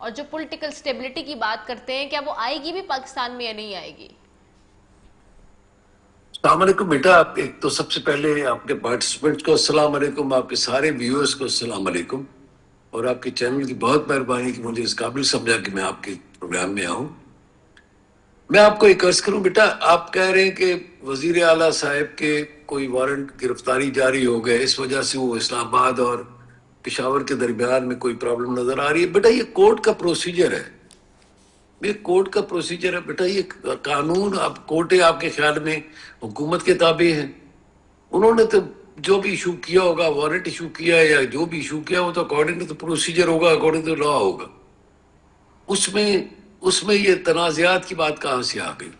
اور جو political stability کی بات کرتے ہیں کیا وہ آئے گی بھی پاکستان میں یا نہیں آئے گی؟ السلام علیکم بیٹا. آپ ایک تو سب سے پہلے آپ کے پارٹیسپینٹس کو السلام علیکم, آپ کے سارے ویورز کو السلام علیکم, اور آپ کے چینل کی بہت مہربانی کہ مجھے اس قابل سمجھا کہ میں آپ کے پروگرام میں آؤں. میں آپ کو ایک عرض کروں بیٹا, آپ کہہ رہے ہیں کہ وزیر اعلیٰ صاحب کے کوئی وارنٹ گرفتاری جاری ہو گئے, اس وجہ سے وہ اسلام آباد اور پشاور کے درمیان میں کوئی پرابلم نظر آ رہی ہے. بیٹا یہ کورٹ کا پروسیجر ہے, یہ کورٹ کا پروسیجر ہے بیٹا. یہ قانون, اب کورٹیں آپ کے خیال میں حکومت کے تابع ہیں. انہوں نے تو جو بھی ایشو کیا ہوگا, وارنٹ ایشو کیا ہے یا جو بھی ایشو کیا, وہ تو اکارڈنگ ٹو پروسیجر ہوگا, اکارڈنگ ٹو لا ہوگا. اس میں یہ تنازعات کی بات کہاں سے آ گئی؟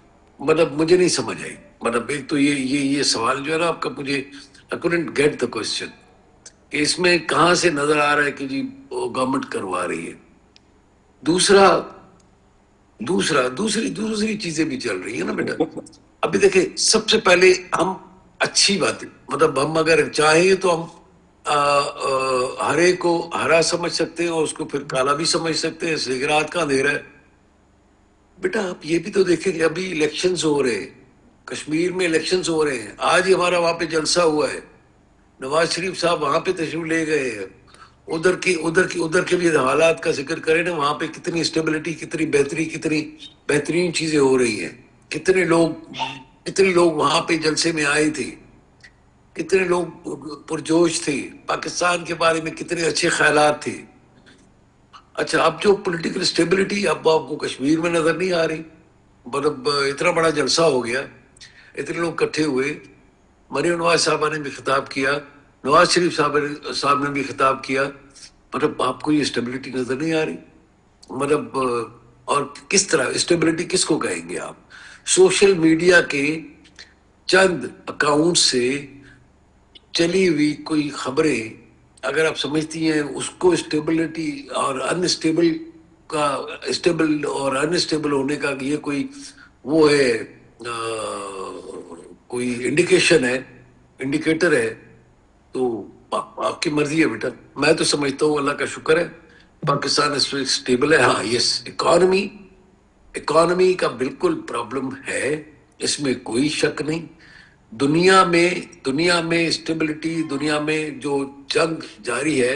مطلب مجھے نہیں سمجھ آئی. مطلب ایک تو یہ سوال جو ہے نا آپ کا, مجھے I couldn't get the question کہ اس میں کہاں سے نظر آ رہا ہے کہ جی گورنمنٹ کروا رہی ہے. دوسری چیزیں بھی چل رہی ہیں نا بیٹا. ابھی دیکھیں, سب سے پہلے ہم اچھی بات ہے, مطلب ہم اگر چاہیں تو ہم ہرے کو ہرا سمجھ سکتے ہیں اور اس کو پھر کالا بھی سمجھ سکتے ہیں, اس لیے رات کا اندھیرا ہے. بیٹا آپ یہ بھی تو دیکھیں کہ ابھی الیکشنز ہو رہے ہیں, کشمیر میں الیکشنز ہو رہے ہیں. آج ہی ہمارا وہاں پہ جلسہ ہوا ہے, نواز شریف صاحب وہاں پہ تشریف لے گئے ہیں. ادھر کے بھی حالات کا ذکر کریں نا, وہاں پہ کتنی اسٹیبلٹی, کتنی بہترین چیزیں ہو رہی ہیں. کتنے لوگ وہاں پہ جلسے میں آئے تھے, کتنے لوگ پرجوش تھے, پاکستان کے بارے میں کتنے اچھے خیالات تھے. اچھا, اب جو پولیٹیکل اسٹیبلٹی اب آپ کو کشمیر میں نظر نہیں آ رہی. مطلب اتنا بڑا جلسہ ہو گیا, اتنے لوگ اکٹھے ہوئے, مریم نواز صاحبہ نے بھی خطاب کیا, نواز شریف صاحب نے بھی خطاب کیا. مطلب آپ کو یہ اسٹیبلٹی نظر نہیں آ رہی. مطلب اور کس طرح اسٹیبلٹی کس کو کہیں گے آپ؟ سوشل میڈیا کے چند اکاؤنٹ سے چلی ہوئی کوئی خبریں اگر آپ سمجھتی ہیں اس کو اسٹیبلٹی اور انسٹیبل کا, اسٹیبل اور انسٹیبل ہونے کا یہ کوئی وہ ہے, کوئی انڈیکیشن ہے, انڈیکیٹر ہے, تو آپ کی مرضی ہے بیٹا. میں تو سمجھتا ہوں اللہ کا شکر ہے پاکستان اس وقت اسٹیبل ہے. ہاں یس, اکانومی کا بالکل پرابلم ہے, اس میں کوئی شک نہیں. دنیا میں اسٹیبلٹی, دنیا میں جو جنگ جاری ہے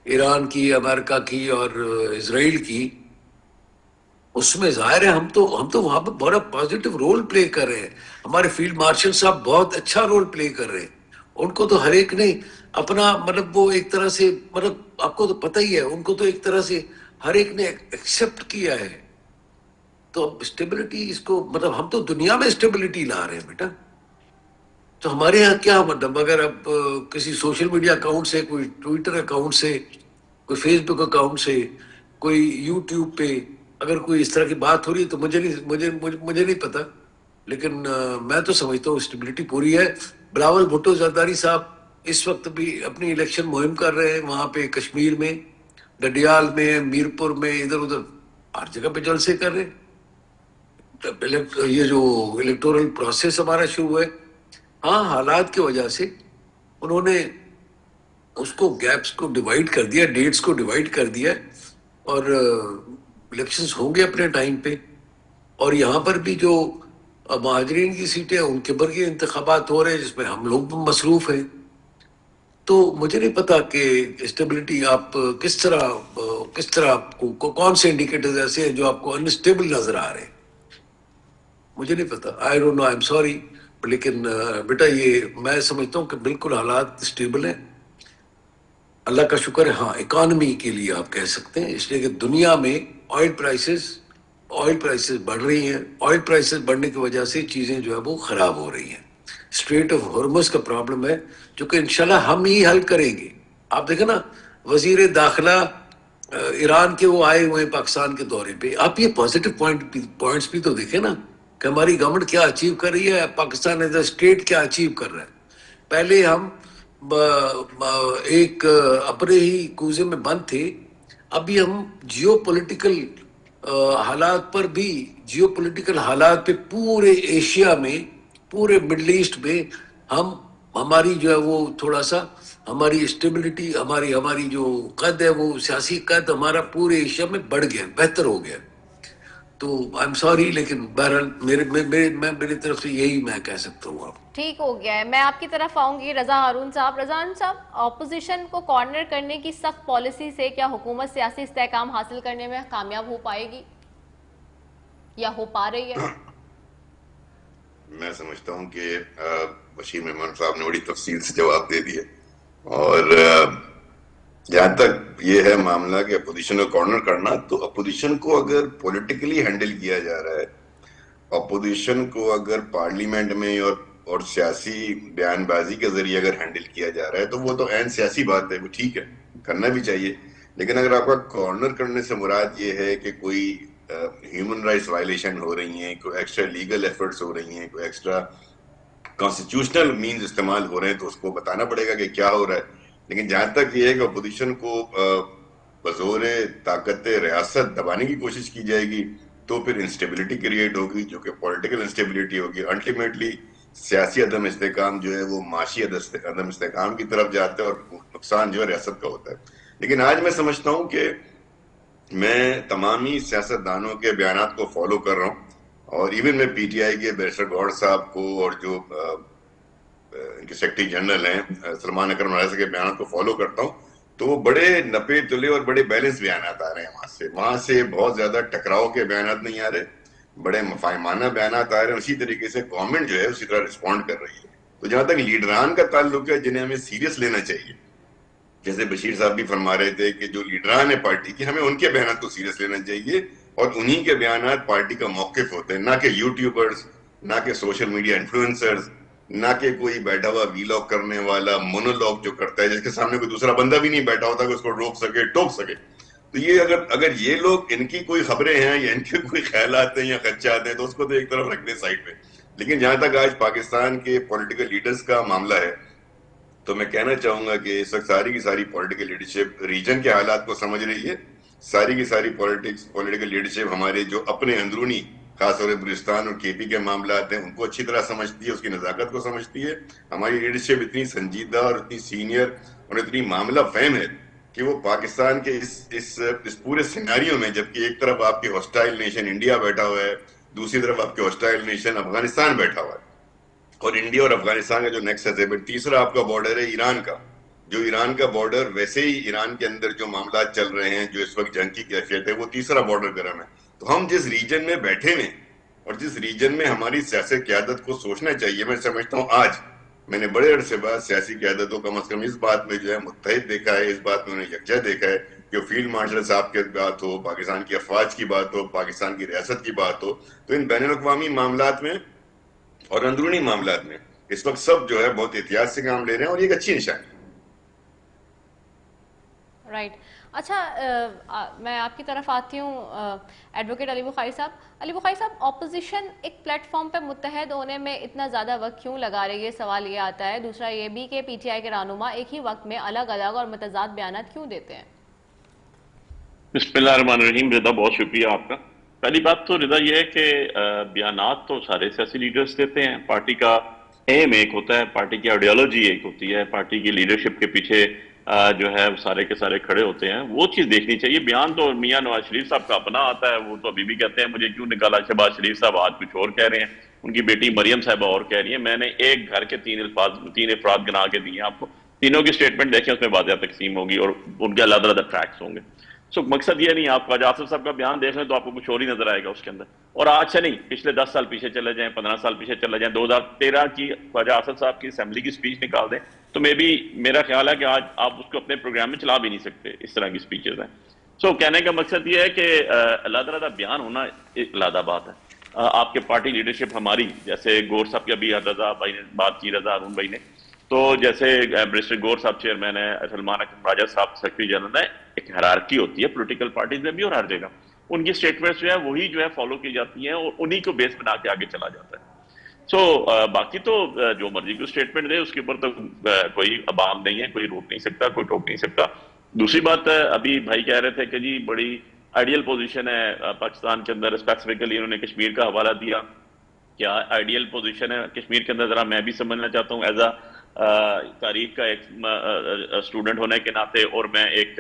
ایران کی, امریکہ کی اور اسرائیل کی, اس میں ظاہر ہے ہم تو وہاں پہ بڑا پازیٹیو رول پلے کر رہے ہیں. ہمارے فیلڈ مارشل صاحب بہت اچھا رول پلے کر رہے ہیں. ان کو تو ہر ایک نے اپنا, مطلب وہ ایک طرح سے, مطلب آپ کو تو پتہ ہی ہے, ان کو تو ایک طرح سے ہر ایک نے ایکسپٹ کیا ہے. تو اب اسٹیبلٹی اس کو, مطلب ہم تو دنیا میں اسٹیبلٹی لا رہے ہیں بیٹا. تو ہمارے یہاں کیا مطلب, اگر اب کسی سوشل میڈیا اکاؤنٹ سے, کوئی ٹویٹر اکاؤنٹ سے, کوئی فیس بک اکاؤنٹ سے, کوئی یوٹیوب پہ اگر کوئی اس طرح کی بات ہو رہی ہے تو مجھے نہیں پتا, لیکن میں تو سمجھتا ہوں اسٹیبلٹی پوری ہے. بلاول بھٹو زرداری صاحب اس وقت بھی اپنی الیکشن مہم کر رہے ہیں وہاں پہ کشمیر میں, ڈڈیال میں, میرپور میں, ادھر ادھر ہر جگہ پہ جلسے کر رہے ہیں. یہ جو الیکٹورل پروسیس ہمارا شروع ہے, ہاں حالات کی وجہ سے انہوں نے اس کو گیپس کو ڈیوائڈ کر دیا, ڈیٹس کو ڈیوائڈ کر دیا, اور الیکشنز ہوں گے اپنے ٹائم پہ. اور یہاں پر بھی جو مہاجرین کی سیٹیں ہیں ان کے پر کے انتخابات ہو رہے ہیں جس میں ہم لوگ بھی مصروف ہیں. تو مجھے نہیں پتا کہ اسٹیبلٹی آپ کس طرح آپ کو کون سے انڈیکیٹرز ایسے ہیں جو آپ کو انسٹیبل نظر آ رہے ہیں, مجھے نہیں پتا. I don't know, I'm sorry, لیکن بیٹا یہ میں سمجھتا ہوں کہ بالکل حالات اسٹیبل ہیں, اللہ کا شکر ہے. ہاں اکانومی کے لیے آپ کہہ سکتے ہیں, اس لیے کہ دنیا میں آئل پرائسز بڑھ رہی ہیں. آئل پرائسز بڑھنے کی وجہ سے چیزیں جو ہے وہ خراب ہو رہی ہیں. اسٹریٹ آف ہارمز کا پرابلم ہے جو کہ انشاءاللہ ہم ہی حل کریں گے. آپ دیکھیں نا, وزیر داخلہ ایران کے وہ آئے ہوئے ہیں پاکستان کے دورے پہ. آپ یہ پازیٹیو پوائنٹس بھی تو دیکھیں نا کہ ہماری گورنمنٹ کیا اچیو کر رہی ہے, پاکستان ایز اے اسٹیٹ کیا اچیو کر رہا ہے. پہلے ہم ایک اپنے ہی کوزے میں بند تھے, ابھی ہم جیو پولیٹیکل حالات پر بھی, جیو پولیٹیکل حالات پہ پورے ایشیا میں, پورے مڈل ایسٹ میں ہم ہماری جو ہے وہ تھوڑا سا ہماری اسٹیبلٹی ہماری جو قد ہے وہ سیاسی قد ہمارا پورے ایشیا میں بڑھ گیا, بہتر ہو گیا. تو آئی ایم سوری, لیکن بہرحال میری طرف سے یہی میں کہہ سکتا ہوں. آپ ٹھیک ہو گیا ہے. میں آپ کی طرف آؤں گی رضا ہارون صاحب. رضا ہارون صاحب, اپوزیشن کو کارنر کرنے کی سخت پالیسی سے کیا حکومت سیاسی استحکام حاصل کرنے میں کامیاب ہو پائے گی یا ہو پا رہی ہے؟ میں سمجھتا ہوں کہ بشیر مہمان صاحب نے بڑی تفصیل سے جواب دے دیا, اور جہاں تک یہ ہے معاملہ کہ اپوزیشن کو کارنر کرنا, تو اپوزیشن کو اگر پولیٹیکلی ہینڈل کیا جا رہا ہے, اپوزیشن کو اگر پارلیمنٹ میں اور سیاسی بیان بازی کے ذریعے اگر ہینڈل کیا جا رہا ہے تو وہ تو عین سیاسی بات ہے, وہ ٹھیک ہے, کرنا بھی چاہیے. لیکن اگر آپ کا کارنر کرنے سے مراد یہ ہے کہ کوئی ہیومن رائٹس وائلیشن ہو رہی ہیں, کوئی ایکسٹرا لیگل ایفرٹس ہو رہی ہیں, کوئی ایکسٹرا کانسٹیٹیوشنل مینز استعمال ہو رہے ہیں, تو اس کو بتانا پڑے گا کہ کیا ہو رہا ہے. لیکن جہاں تک یہ ہے کہ اپوزیشن کو بزور طاقت ریاست دبانے کی کوشش کی جائے گی تو پھر انسٹیبلٹی کریٹ ہوگی, جو کہ پولیٹیکل انسٹیبلٹی ہوگی. الٹیمیٹلی سیاسی عدم استحکام جو ہے وہ معاشی عدم استحکام کی طرف جاتا ہے, اور نقصان جو ہے ریاست کا ہوتا ہے. لیکن آج میں سمجھتا ہوں کہ میں تمامی سیاست دانوں کے بیانات کو فالو کر رہا ہوں, اور ایون میں پی ٹی آئی کے بیرسٹر گوڑ صاحب کو اور جو ان کے سیکرٹری جنرل ہیں سلمان اکرم رائزہ کے بیانات کو فالو کرتا ہوں, تو وہ بڑے نپے تلے اور بڑے بیلنس بیانات آ رہے ہیں. وہاں سے بہت زیادہ ٹکراؤ کے بیانات نہیں آ رہے, بڑے مفاہمانہ بیانات آ رہے ہیں. اسی طریقے سے گورنمنٹ جو ہے اسی طرح رسپونڈ کر رہی ہے. تو جہاں تک لیڈران کا تعلق ہے جنہیں ہمیں سیریس لینا چاہیے, جیسے بشیر صاحب بھی فرما رہے تھے کہ جو لیڈران ہیں پارٹی کے, ہمیں ان کے بیانات کو سیریس لینا چاہیے, اور انہی کے بیانات پارٹی کا موقف ہوتے ہیں, نہ کہ یوٹیوبرز, نہ کہ سوشل میڈیا انفلوئنسرز, نہ کہ کوئی بیٹھا ہوا ویلاگ کرنے والا مونولوگ جو کرتا ہے جس کے سامنے کوئی دوسرا بندہ بھی نہیں بیٹھا ہوتا کہ اس کو روک سکے ٹوک سکے. تو یہ اگر یہ لوگ ان کی کوئی خبریں ہیں یا ان کے کوئی خیالات ہیں یا خدشات ہیں تو اس کو تو ایک طرف رکھ دیں سائڈ پہ. لیکن جہاں تک آج پاکستان کے پولیٹیکل لیڈرز کا معاملہ ہے, تو میں کہنا چاہوں گا کہ اس وقت ساری کی ساری پولیٹیکل لیڈرشپ ریجن کے حالات کو سمجھ رہی ہے. ساری کی ساری پولیٹیکل لیڈرشپ ہمارے جو اپنے اندرونی خاص طور پر بلوچستان اور کے پی کے معاملات ہیں ان کو اچھی طرح سمجھتی ہے, اس کی نزاکت کو سمجھتی ہے. ہماری لیڈرشپ اتنی سنجیدہ اور اتنی سینئر اور اتنی معاملہ فہم ہے کہ وہ پاکستان کے اس پورے سیناریو میں, جبکہ ایک طرف آپ کے ہاسٹائل نیشن انڈیا بیٹھا ہوا ہے, دوسری طرف آپ کے ہاسٹائل نیشن افغانستان بیٹھا ہوا ہے, اور انڈیا اور افغانستان کا جو نیکسس ہے, پھر تیسرا آپ کا بارڈر ہے ایران کا, جو ایران کا بارڈر ویسے ہی ایران کے اندر جو معاملات چل رہے ہیں, جو اس وقت جنگ کی کیفیت ہے, وہ تیسرا بارڈر گرم ہے. تو ہم جس ریجن میں بیٹھے ہیں اور جس ریجن میں ہماری سیاسی قیادت کو سوچنا چاہیے, میں سمجھتا ہوں آج میں نے بڑے عرصے بعد سیاسی قیادت کو کم از کم اس بات میں جو ہے متحد دیکھا ہے, اس بات میں انہیں یکجا دیکھا ہے کہ فیلڈ مارشل صاحب کی بات ہو, پاکستان کی افواج کی بات ہو, پاکستان کی ریاست کی بات ہو, تو ان بین الاقوامی معاملات میں اور اندرونی معاملات میں اس وقت سب جو ہے بہت احتیاط سے کام لے رہے ہیں, اور یہ ایک اچھی نشانی ہے. رائٹ. اچھا, میں آپ کی طرف آتی ہوں ایڈوکیٹ علی بخاری صاحب. علی بخاری صاحب, اپوزیشن ایک پلیٹ فارم پہ متحد ہونے میں اتنا زیادہ وقت کیوں لگا رہی ہے؟ سوال یہ آتا ہے. دوسرا یہ بھی کہ پی ٹی آئی کے رہنما ایک ہی وقت میں الگ الگ اور متضاد بیانات کیوں دیتے ہیں؟ بسم اللہ الرحمن الرحیم. رضا, بہت شکریہ آپ کا. پہلی بات تو رضا یہ ہے کہ بیانات تو سارے سیاسی لیڈرز دیتے ہیں. پارٹی کا ایم ایک ہوتا ہے, پارٹی کی آئیڈیالوجی ایک ہوتی ہے, پارٹی کی لیڈرشپ کے پیچھے جو ہے سارے کے سارے کھڑے ہوتے ہیں, وہ چیز دیکھنی چاہیے. بیان تو میاں نواز شریف صاحب کا اپنا آتا ہے, وہ تو ابھی بھی کہتے ہیں مجھے کیوں نکالا شہباز شریف صاحب, آج کچھ اور کہہ رہے ہیں, ان کی بیٹی مریم صاحبہ اور کہہ رہی ہیں. میں نے ایک گھر کے تین افراد گنا کے دیے آپ کو, تینوں کی سٹیٹمنٹ دیکھیں, اس میں واضح تقسیم ہوگی اور ان کے علیحدہ علیحدہ ٹریکس ہوں گے. سو مقصد یہ نہیں, آپ خواجہ آصف صاحب کا بیان دیکھ لیں تو آپ کو کچھ اور ہی نظر آئے گا اس کے اندر. اور آج سے نہیں, پچھلے 10 سال پیچھے چلے جائیں, 15 سال پیچھے چلے جائیں, 2013 کی خواجہ آصف صاحب کی اسمبلی کی سپیچ نکال دیں تو میرا خیال ہے کہ آج آپ اس کو اپنے پروگرام میں چلا بھی نہیں سکتے, اس طرح کی سپیچز ہیں. سو کہنے کا مقصد یہ ہے کہ علیحدہ علیحدہ بیان ہونا ایک علیحدہ بات ہے. آپ کے پارٹی لیڈرشپ ہماری, جیسے گور صاحب کی ابھی رضا بھائی نے بات کی, رضا ہارون بھائی نے, تو جیسے بیرسٹر گور صاحب چیئرمین ہے, سلمان اکرم راجہ صاحب سیکرٹری جنرل ہے, ایک ہیرارکی ہوتی ہے پولیٹیکل پارٹیز میں بھی اور ہر جگہ. ان کی سٹیٹمنٹس جو ہے وہی جو ہے فالو کی جاتی ہیں اور انہی کو بیس بنا کے آگے چلا جاتا ہے. سو باقی تو جو مرضی کو سٹیٹمنٹ دے اس کے اوپر تو کوئی ابام نہیں ہے, کوئی روک نہیں سکتا, کوئی ٹوک نہیں سکتا. دوسری بات, ابھی بھائی کہہ رہے تھے کہ جی بڑی آئیڈیل پوزیشن ہے پاکستان کے اندر, اسپیسیفکلی انہوں نے کشمیر کا حوالہ دیا. کیا آئیڈیل پوزیشن ہے کشمیر کے اندر؟ ذرا میں بھی سمجھنا چاہتا ہوں. ایز اے تاریخ کا ایک اسٹوڈنٹ ہونے کے ناطے اور میں ایک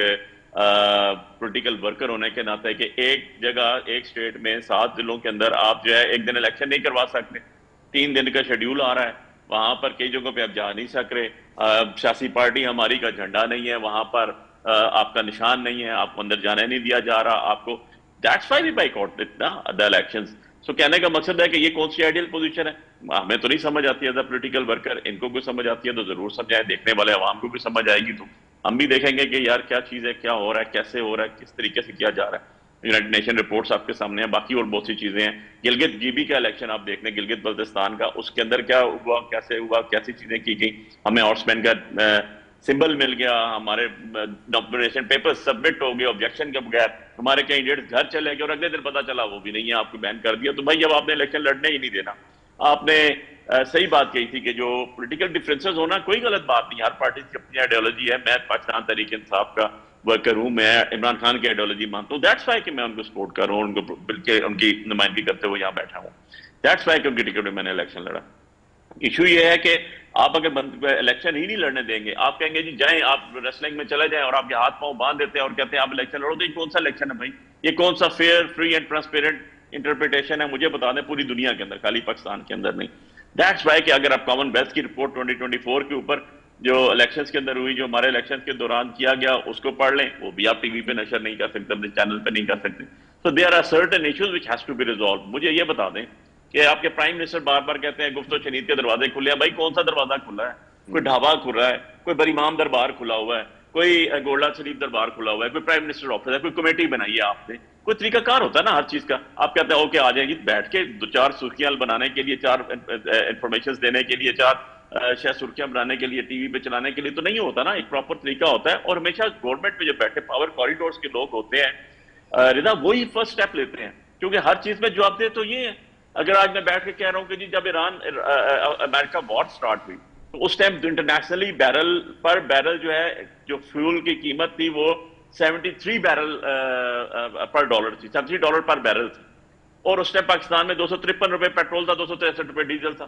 پولیٹیکل ورکر ہونے کے ناطے کہ ایک جگہ ایک سٹیٹ میں 7 ضلعوں کے اندر آپ جو ہے ایک دن الیکشن نہیں کروا سکتے. 3 دن کا شیڈیول آ رہا ہے, وہاں پر کئی جگہوں پہ آپ جا نہیں سک رہے, سیاسی پارٹی ہماری کا جھنڈا نہیں ہے, وہاں پر آپ کا نشان نہیں ہے, آپ کو اندر جانے نہیں دیا جا رہا, آپ کو that's why we boycott the elections. So کہنے کا مقصد ہے کہ یہ کون سی آئیڈیل پوزیشن ہے, ہمیں تو نہیں سمجھ آتی ایز اے پولیٹیکل ورکر, ان کو کوئی سمجھ آتی ہے تو ضرور سمجھائیں, دیکھنے والے عوام کو بھی سمجھ آئے گی تو ہم بھی دیکھیں گے کہ یار کیا چیز ہے, کیا ہو رہا ہے, کیسے ہو رہا ہے, کس طریقے سے کیا جا رہا ہے. یونائٹڈ نیشن رپورٹس آپ کے سامنے ہیں, باقی اور بہت سی چیزیں ہیں. گلگت جی بی کا الیکشن آپ دیکھ لیں, گلگت بلتستان کا, اس کے اندر کیا ہوا, کیسے ہوا, کیسی چیزیں کی گئیں. ہمیں ہارس مین کا سمبل مل گیا, ہمارے نامینیشن پیپر سبمٹ ہو گئے آبجیکشن کے بغیر, ہمارے کینڈیڈیٹس گھر چلے گئے اور اگلے دن پتا چلا وہ بھی نہیں ہے, آپ کو بین کر دیا. تو بھائی اب آپ نے الیکشن لڑنے ہی نہیں دینا. آپ نے صحیح بات کہی تھی کہ جو پولیٹیکل ڈفرینسز ہونا کوئی غلط بات نہیں, ہر پارٹی کی اپنی آئیڈیالوجی ہے. میں پاکستان تحریک انصاف کا ورکر ہوں, میں عمران خان کی آئیڈیالوجی مانتا ہوں, دیٹس وائی کہ میں ان کو سپورٹ کر رہا ہوں, ان کو بلکہ ان کی نمائندگی کرتے ہوئے یہاں بیٹھا ہوں. دیٹس وائی کہ ان کی ٹکٹ میں نے الیکشن لڑا. ایشو یہ ہے کہ آپ اگر الیکشن ہی نہیں لڑنے دیں گے, آپ کہیں گے جی جائیں آپ ریسلنگ میں چلے جائیں, اور آپ کے ہاتھ پاؤں باندھ دیتے ہیں اور کہتے ہیں آپ الیکشن لڑو, تو یہ کون سا الیکشن ہے بھائی, یہ کون سا fair free and transparent interpretation ہے؟ مجھے بتا دیں پوری دنیا کے اندر, خالی پاکستان کے اندر نہیں. دیٹس وائی کہ اگر آپ کامن ویلتھ کی رپورٹ 2024 کے اوپر جو الیکشنز کے اندر ہوئی, جو ہمارے الیکشنز کے دوران کیا گیا, اس کو پڑھ لیں, وہ بھی آپ ٹی وی پہ نشر نہیں کر سکتے, اپنے چینل پہ نہیں کر سکتے. So there are certain issues which has to be resolved. مجھے یہ بتا دیں کہ آپ کے پرائم منسٹر بار بار کہتے ہیں گفت و شنید کے دروازے کھلے ہیں. بھائی کون سا دروازہ کھلا ہے؟ کوئی ڈھابا کھل رہا ہے, کوئی بریمام دربار کھلا ہوا ہے, کوئی گولڈا شریف دربار کھلا ہوا ہے, کوئی پرائم منسٹر آفس ہے, کوئی کمیٹی بنائی ہے آپ نے, کوئی طریقہ کار ہوتا ہے نا ہر چیز کا. آپ کہتے ہیں اوکے آ جائیں گی, بیٹھ کے 2-4 سرخیاں بنانے کے لیے, 4 انفارمیشن دینے کے لیے, 4 سرخیاں بنانے کے لیے, ٹی وی پہ چلانے کے لیے تو نہیں ہوتا نا, ایک پراپر طریقہ ہوتا ہے. اور ہمیشہ گورنمنٹ میں جو بیٹھے پاور کوریڈورز کے لوگ ہوتے ہیں رضا, وہی فرسٹ سٹیپ لیتے ہیں, کیونکہ ہر چیز میں جواب دے تو یہ ہے. اگر آج میں بیٹھ کے کہہ رہا ہوں کہ جی جب ایران امریکہ وار سٹارٹ ہوئی تو اس ٹائم انٹرنیشنلی بیرل پر بیرل جو ہے, جو فیول کی قیمت تھی وہ 73 بیرل پر ڈالر تھی, $73 پر بیرل تھی, اور اس ٹائم پاکستان میں 253 روپے پیٹرول تھا, 263 روپے ڈیزل تھا.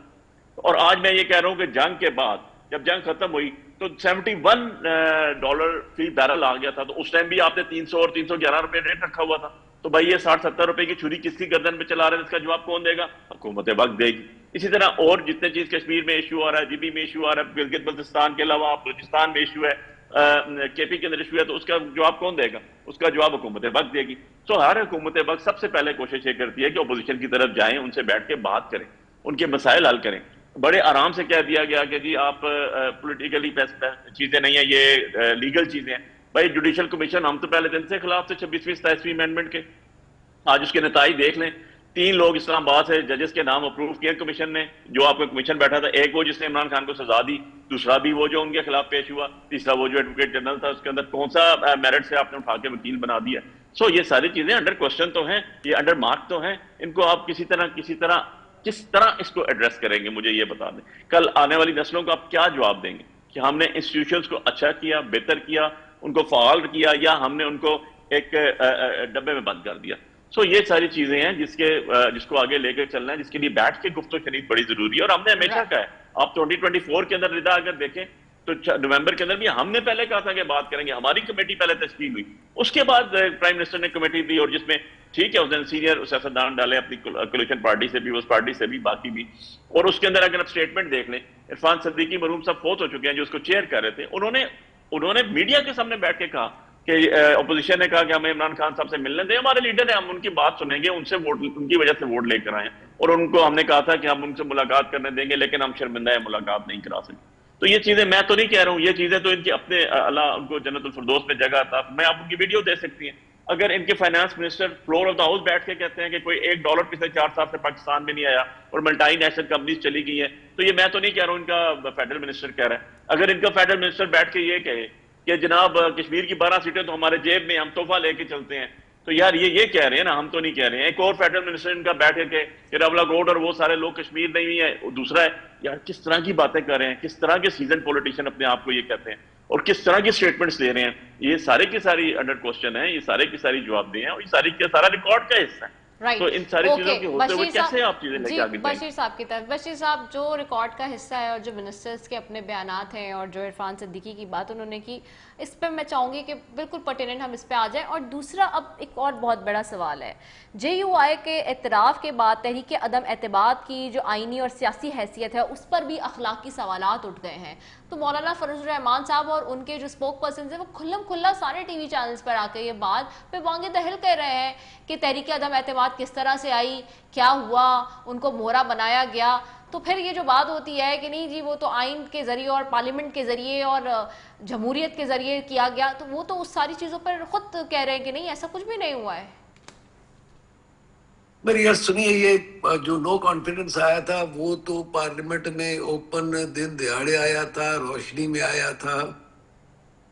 اور آج میں یہ کہہ رہا ہوں کہ جنگ کے بعد جب جنگ ختم ہوئی تو $71 فی بیرل آ گیا تھا, تو اس ٹائم بھی آپ نے 300 اور 311 روپے ریٹ رکھا ہوا تھا. تو بھائی یہ 60-70 روپے کی چھری کس کی گردن پہ چلا رہے ہیں, اس کا جواب کون دے گا؟ حکومت وقت دے گی. اسی طرح اور جتنے چیز کشمیر میں ایشو آ رہا ہے, جی بی میں ایشو آ رہا ہے, گلگت بلتستان کے علاوہ بلوچستان میں ایشو ہے, کے پی کے اندر ایشو ہے, تو اس کا جواب کون دے گا؟ اس کا جواب حکومت وقت دے گی. سو ہر حکومت وقت سب سے پہلے کوشش یہ کرتی ہے کہ اپوزیشن کی طرف جائیں, ان سے بیٹھ کے بات کریں, ان کے مسائل حل کریں. بڑے آرام سے کہہ دیا گیا کہ جی آپ پولیٹیکلی چیزیں نہیں ہیں, یہ لیگل چیزیں ہیں. بھائی جوڈیشل کمیشن ہم تو پہلے دن سے خلاف تھے 26ویں 27ویں امینڈمنٹ کے. آج اس کے نتائج دیکھ لیں, 3 لوگ اسلام آباد سے ججز کے نام اپروو کیے کمیشن نے, جو آپ کا کمیشن بیٹھا تھا. ایک وہ جس نے عمران خان کو سزا دی, دوسرا بھی وہ جو ان کے خلاف پیش ہوا, تیسرا وہ جو ایڈوکیٹ جنرل تھا, اس کے اندر کون سا میرٹ سے آپ نے اٹھا کے وکیل بنا دیا. سو یہ ساری چیزیں انڈر کوشچن تو ہیں, یہ انڈر مارک تو ہیں, ان کو آپ کس طرح اس کو ایڈریس کریں گے, مجھے یہ بتا دیں. کل آنے والی نسلوں کو آپ کیا جواب دیں گے کہ ہم نے انسٹیٹیوشنز کو اچھا کیا, بہتر کیا, ان کو فعال کیا, یا ہم نے ان کو ایک ڈبے میں بند کر دیا. سو یہ ساری چیزیں ہیں جس کو آگے لے کر چلنا ہے, جس کے لیے بیٹھ کے گفتگو شنید بڑی ضروری ہے. اور ہم نے ہمیشہ کہا ہے, آپ 2024 کے اندر رضا اگر دیکھیں تو نومبر کے اندر بھی ہم نے پہلے کہا تھا کہ بات کریں گے, ہماری کمیٹی پہلے تشکیل ہوئی, اس کے بعد پرائم منسٹر نے کمیٹی دی, اور جس میں ٹھیک ہے اس نے سینئر سیاستدان ڈالے اپنی کولیشن پارٹی سے بھی, اس پارٹی سے بھی, باقی بھی. اور اس کے اندر اگر آپ اسٹیٹمنٹ دیکھ لیں, عرفان صدیقی مرحوم صاحب فوت ہو چکے ہیں جو اس کو چیئر کر رہے تھے, انہوں نے میڈیا کے سامنے بیٹھ کے کہا کہ اپوزیشن نے کہا کہ ہمیں عمران خان صاحب سے ملنے دیں, ہمارے لیڈر ہیں, ہم ان کی بات سنیں گے, ان سے ووٹ, ان کی وجہ سے ووٹ لے کر آئے ہیں, اور ان کو ہم نے کہا تھا کہ ہم ان سے ملاقات کرنے دیں گے, لیکن ہم شرمندہ ہیں, ملاقات نہیں کرا سکتے. تو یہ چیزیں میں تو نہیں کہہ رہا ہوں, یہ چیزیں تو ان کی اپنے اللہ ان کو جنت الفردوس میں جگہ تھا, میں آپ ان کی ویڈیو دے سکتی ہیں. اگر ان کے finance minister floor of the house بیٹھ کے کہتے ہیں کہ کوئی $1 پچھلے 4 سال سے پاکستان میں نہیں آیا اور ملٹی نیشنل کمپنیز چلی گئی ہیں, تو یہ میں تو نہیں کہہ رہا ہوں, ان کا فیڈرل منسٹر کہہ رہا ہے. اگر ان کا فیڈرل منسٹر بیٹھ کے یہ کہے کہ جناب کشمیر کی 12 سیٹیں تو ہمارے جیب میں, ہم تحفہ لے کے چلتے ہیں, تو یار یہ کہہ رہے ہیں نا, ہم تو نہیں کہہ رہے ہیں. ایک اور فیڈرل منسٹر ان کا بیٹھ کے راولا گوڈ اور وہ سارے لوگ کشمیر نہیں ہے, دوسرا ہے. یار کس طرح کی باتیں کر رہے ہیں, کس طرح کے سیزن پولیٹیشین اپنے آپ کو یہ کہتے ہیں, اور کس طرح کی سٹیٹمنٹس دے رہے ہیں. یہ سارے کی ساری انڈر کوسچن ہیں, یہ سارے کی ساری جواب دیں ہیں, اور یہ ساری کا سارا ریکارڈ کا حصہ ہے. تو ان ساری چیزوں کے ہوتے ہوئے کیسے آپ چیزیں لے کے آگے جائیں؟ بشیر صاحب کی طرف، بشیر صاحب جو ریکارڈ کا حصہ ہے اور جو منسٹرز کے اپنے بیانات ہیں اور جو عرفان صدیقی کی بات انہوں نے کی، اس پہ میں چاہوں گی کہ بالکل پرٹیننٹ ہم اس پہ آ جائیں. اور دوسرا اب ایک اور بہت بڑا سوال ہے، JUI کے اعتراف کے بعد تحریک عدم اعتماد کی جو آئینی اور سیاسی حیثیت ہے اس پر بھی اخلاقی سوالات اٹھ گئے ہیں. تو مولانا فضل الرحمان صاحب اور ان کے جو اسپوک پرسنز ہیں وہ کھلم کھلا سارے ٹی وی چینلز پر آ کے یہ بات پہ وانگے دہل کر رہے ہیں کہ تحریک عدم اعتماد کس طرح سے آئی، کیا ہوا، ان کو مہرا بنایا گیا. تو پھر یہ جو بات ہوتی ہے کہ نہیں جی وہ تو آئین کے ذریعے اور پارلیمنٹ کے ذریعے اور جمہوریت کے ذریعے کیا گیا، تو وہ تو اس ساری چیزوں پر خود کہہ رہے ہیں کہ نہیں ایسا کچھ بھی نہیں ہوا ہے. میری یار سنیے، یہ جو نو کانفیڈنس آیا تھا وہ تو پارلیمنٹ میں اوپن دن دہاڑے آیا تھا، روشنی میں آیا تھا،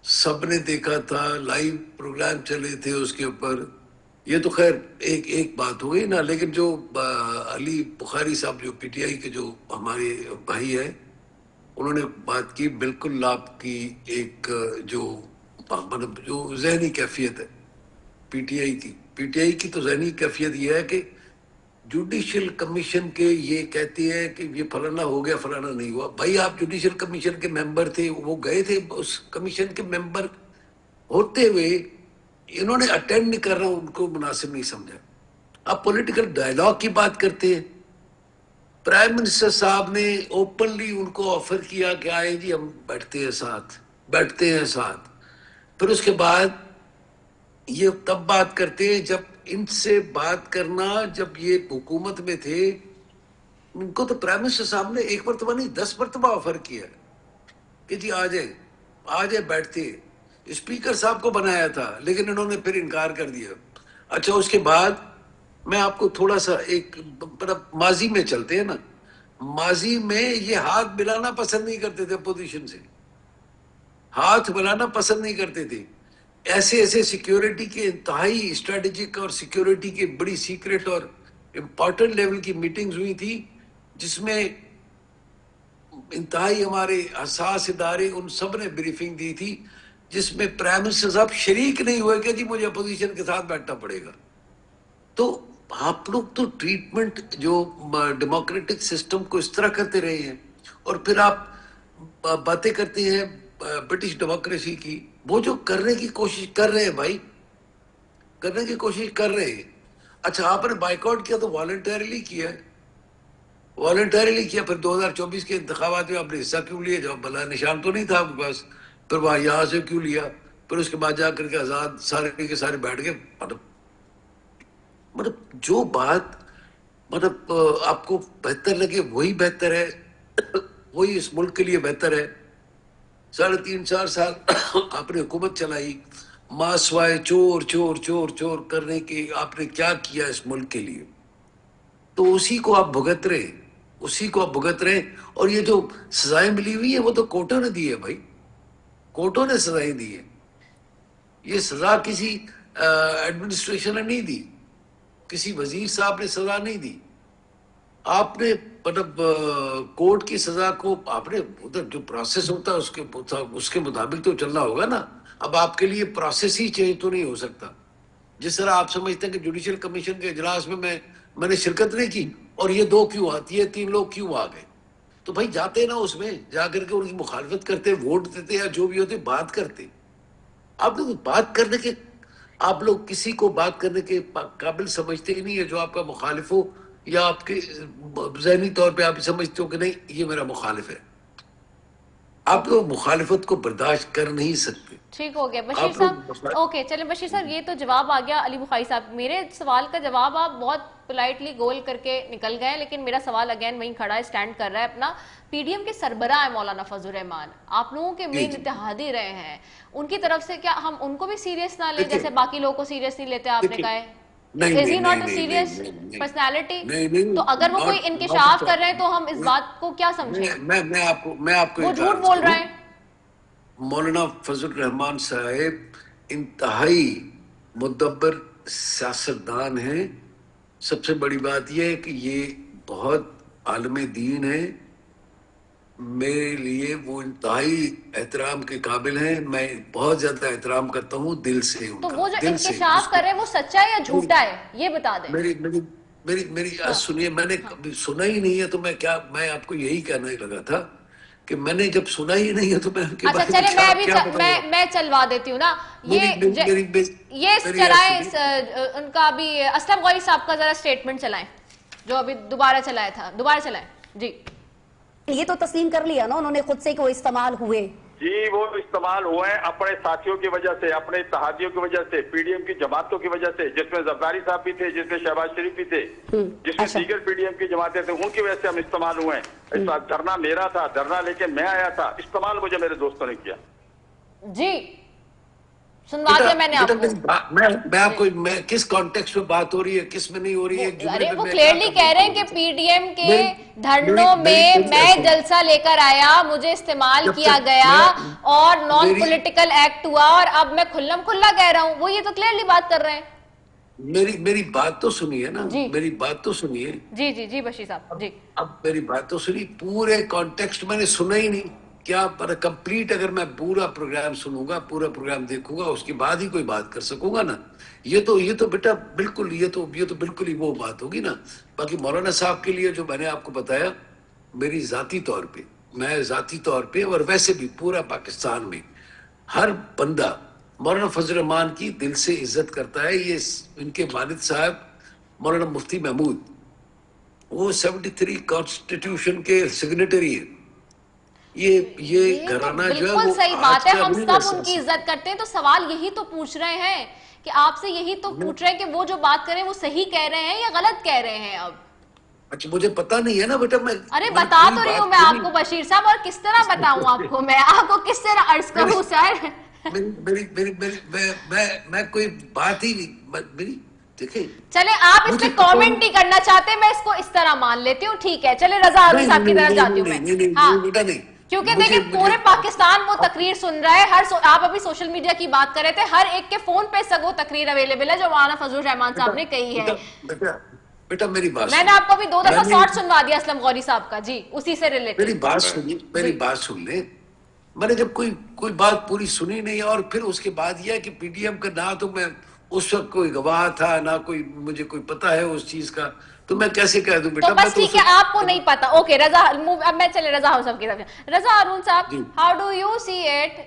سب نے دیکھا تھا، لائیو پروگرام چلے تھے اس کے اوپر. یہ تو خیر ایک بات ہو گئی نا. لیکن جو علی بخاری صاحب جو PTI کے جو ہمارے بھائی ہیں، انہوں نے بات کی بالکل آپ کی ایک جو مطلب جو ذہنی کیفیت ہے PTI کی تو ذہنی کیفیت یہ ہے کہ جوڈیشل کمیشن کے یہ کہتے ہیں کہ یہ فلانا ہو گیا فلانا نہیں ہوا. بھائی آپ جوڈیشل کمیشن کے ممبر تھے، وہ گئے تھے، اس کمیشن کے ممبر ہوتے ہوئے انہوں نے اٹینڈ نہیں کر رہا، ان کو مناسب نہیں سمجھا. آپ پولیٹیکل ڈائلاگ کی بات کرتے ہیں. پرائم منسٹر صاحب نے اوپنلی ان کو آفر کیا کہ آئے جی ہم بیٹھتے ہیں ساتھ. پھر اس کے بعد یہ تب بات کرتے ہیں جب ان سے بات کرنا، جب یہ حکومت میں تھے ان کو تو پرائم منسٹر صاحب نے ایک مرتبہ نہیں 10 مرتبہ آفر کیا کہ جی آ جائیں بیٹھتے. اسپیکر صاحب کو بنایا تھا لیکن انہوں نے پھر انکار کر دیا. اچھا اس کے بعد میں آپ کو تھوڑا سا ایک ماضی میں چلتے ہیں نا. ماضی میں یہ ہاتھ ملانا پسند نہیں کرتے تھے، اپوزیشن سے ہاتھ ملانا پسند نہیں کرتے تھے. ایسے سیکیورٹی کے انتہائی اسٹریٹجک اور سیکیورٹی کے بڑی سیکرٹ اور امپورٹنٹ لیول کی میٹنگز ہوئی تھی جس میں انتہائی ہمارے حساس ادارے ان سب نے بریفنگ دی تھی، جس میں پرائم منسٹر صاحب شریک نہیں ہوئے کہ جی مجھے اپوزیشن کے ساتھ بیٹھنا پڑے گا. تو آپ لوگ تو ٹریٹمنٹ جو ڈیموکریٹک سسٹم کو اس طرح کرتے رہے ہیں، اور پھر آپ باتیں کرتے ہیں برٹش ڈیموکریسی کی. وہ جو کرنے کی کوشش کر رہے ہیں بھائی، کرنے کی کوشش کر رہے ہیں. اچھا آپ نے بائیک آؤٹ کیا تو والنٹریلی کیا، پھر 2024 کے انتخابات میں آپ نے حصہ کیوں لیا جب بلا نشان تو نہیں تھا آپ کے پاس؟ پھر وہاں یہاں سے کیوں لیا؟ پھر اس کے بعد جا کر کے آزاد سارے کے سارے بیٹھ گئے. مطلب جو بات مطلب آپ کو بہتر لگے وہی بہتر ہے، وہی اس ملک کے لیے بہتر ہے. 3.5-4 سال آپ نے حکومت چلائی، ماں سوائے چور چور چور چور کرنے کے آپ نے کیا کیا اس ملک کے لیے؟ تو اسی کو آپ بھگت رہے. اور یہ جو سزائیں ملی ہوئی ہیں وہ تو کورٹوں نے دی ہے بھائی، کورٹوں نے سزائیں دی ہیں. یہ سزا کسی ایڈمنسٹریشن نے نہیں دی، کسی وزیر صاحب نے سزا نہیں دی. آپ نے مطلب کورٹ کی سزا کو آپ نے ادھر جو پروسیس ہوتا ہے اس کے مطابق تو چلنا ہوگا نا. اب آپ کے لیے پروسیس ہی چینج تو نہیں ہو سکتا. جس طرح آپ سمجھتے ہیں کہ جوڈیشل کمیشن کے اجلاس میں نے شرکت نہیں کی اور یہ 2 کیوں آتی ہے، 3 لوگ کیوں آ گئے؟ تو بھائی جاتے نا اس میں جا کر کے ان کی مخالفت کرتے، ووٹ دیتے یا جو بھی ہوتے، بات کرتے. آپ لوگ بات کرنے کے، آپ لوگ کسی کو بات کرنے کے قابل سمجھتے ہی نہیں ہے جو آپ کا مخالف ہو، یا آپ کے ذہنی طور پہ آپ سمجھتے ہو کہ نہیں یہ میرا مخالف ہے. آپ لوگ مخالفت کو برداشت کر نہیں سکتے. ٹھیک ہو گیا بشیر صاحب. اوکے چلیں بشیر صاحب، یہ تو جواب آ گیا علی بخاری صاحب. میرے سوال کا جواب آپ بہت پولائٹلی گول کر کے نکل گئے، لیکن میرا سوال اگین وہیں کھڑا ہے، اسٹینڈ کر رہا ہے اپنا. PDM کے سربراہ ہیں مولانا فضل الرحمان، آپ لوگوں کے مین اتحادی رہے ہیں، ان کی طرف سے کیا ہم ان کو بھی سیریس نہ لیں جیسے باقی لوگوں کو سیریس نہیں لیتے؟ آپ نے کہا ہے is he not a serious personality؟ تو اگر وہ کوئی انکشاف کر رہے ہیں تو ہم اس بات کو کیا سمجھیں؟ میں آپ کو وہ جھوٹ بول رہے ہیں. مولانا فضل الرحمان صاحب انتہائی مدبر سیاستدان ہیں. سب سے بڑی بات یہ ہے کہ یہ بہت عالم دین ہے، میرے لیے وہ انتہائی احترام کے قابل ہیں. میں بہت زیادہ احترام کرتا ہوں دل سے ان تو کا. وہ جو دل سے. انکشاف کر رہے ہیں وہ سچا ہے یا جھوٹا ہے یہ بتا دیں. میری سنیے, میں نے کبھی سنا ہی نہیں ہے تو میں آپ کو یہی کہنا ہی لگا تھا کہ میں نے جب سنا ہی نہیں ہے تو میں اچھا چلے میں چلوا دیتی ہوں نا. یہ چلائیں ان کا ابھی اسلم غوری صاحب کا ذرا سٹیٹمنٹ چلائیں جو ابھی دوبارہ چلایا تھا, دوبارہ چلائیں جی. یہ تو تسلیم کر لیا نا انہوں نے خود سے کہ وہ استعمال ہوئے. جی وہ استعمال ہوئے ہیں اپنے ساتھیوں کی وجہ سے, اپنے اتحادیوں کی وجہ سے, پی ڈی ایم کی جماعتوں کی وجہ سے, جس میں زرداری صاحب بھی تھے, جس میں شہباز شریف بھی تھے, جس میں دیگر پی ڈی ایم کی جماعتیں تھیں, ان کی وجہ سے ہم استعمال ہوئے ہیں. دھرنا میرا تھا, دھرنا لے کے میں آیا تھا, استعمال مجھے میرے دوستوں نے کیا. جی سنوا دیا میں نے آپ کو. میں آپ کو کس کانٹیکسٹ میں بات ہو رہی ہے کس میں نہیں ہو رہی ہے. ارے وہ کلیئرلی کہہ رہے ہیں کہ پی ڈی ایم کے دھرنوں میں میں جلسہ لے کر آیا, مجھے استعمال کیا گیا اور نان پولیٹیکل ایکٹ ہوا اور اب میں کھلم کھلا کہہ رہا ہوں. وہ یہ تو کلیئرلی بات کر رہے ہیں. میری بات تو سنیے نا, میری بات تو سنیے. جی جی جی بشیر صاحب جی. اب میری بات تو سنی, پورے کانٹیکسٹ میں نے سنا ہی نہیں. کیا کمپلیٹ اگر میں پورا پروگرام سنوں گا, پورا پروگرام دیکھوں گا, اس کے بعد ہی کوئی بات کر سکوں گا نا. یہ تو بیٹا بالکل یہ تو بالکل ہی وہ بات ہوگی نا. باقی مولانا صاحب کے لیے جو میں نے آپ کو بتایا, میری ذاتی طور پہ, میں ذاتی طور پہ اور ویسے بھی پورا پاکستان میں ہر بندہ مولانا فضل الرحمان کی دل سے عزت کرتا ہے. یہ ان کے والد صاحب مولانا مفتی محمود, وہ 73 کانسٹیٹیوشن کے سگنیٹری ہیں. یہ گھرانہ جو ہے بالکل صحیح بات ہے, ہم سب ان کی عزت کرتے ہیں. تو سوال یہی تو پوچھ رہے ہیں کہ آپ سے یہی تو پوچھ رہے ہیں کہ وہ جو بات کریں وہ صحیح کہہ رہے ہیں یا غلط کہہ رہے ہیں. اب اچھا مجھے پتا نہیں ہے نا بیٹا, میں ارے بتا تو رہی ہوں میں آپ کو بشیر صاحب, اور کس طرح بتاؤں آپ کو, میں آپ کو کس طرح عرض کروں سر. میں کوئی بات ہی نہیں. دیکھیں چلے آپ اس میں کامنٹ نہیں کرنا چاہتے, میں اس کو اس طرح مان لیتی ہوں, ٹھیک ہے. چلے رضا ہارون صاحب کی طرف جاتی ہوں میں. ہاں کیونکہ دیکھیں پورے پاکستان وہ تقریر سن رہا ہے. آپ ابھی سوشل میڈیا کی بات کر رہے تھے, ہر ایک کے فون پہ سگو تقریر اویلیبل ہے جو مولانا فضل الرحمان صاحب نے کہی ہے. بیٹا میری بات, میں نے آپ کو ابھی 2 دفعہ شارٹ سنوا دیا اسلم غوری صاحب کا. جی اسی سے ریلیٹڈ میری بات سن لیں. میں نے جب کوئی بات پوری سنی نہیں, اور پھر اس کے بعد یہ ہے کہ پی ڈی ایم کا نہ تو میں اس وقت کوئی گواہ تھا, نہ مجھے کوئی پتا ہے اس چیز کا, تو میں کیسے کہہ دوں بیٹا. تو بس ٹھیک ہے, آپ کو نہیں پتا. اوکے رضا, اب میں چلے رضا ہارون صاحب کی طرف. رضا ہارون صاحب, how do you see it,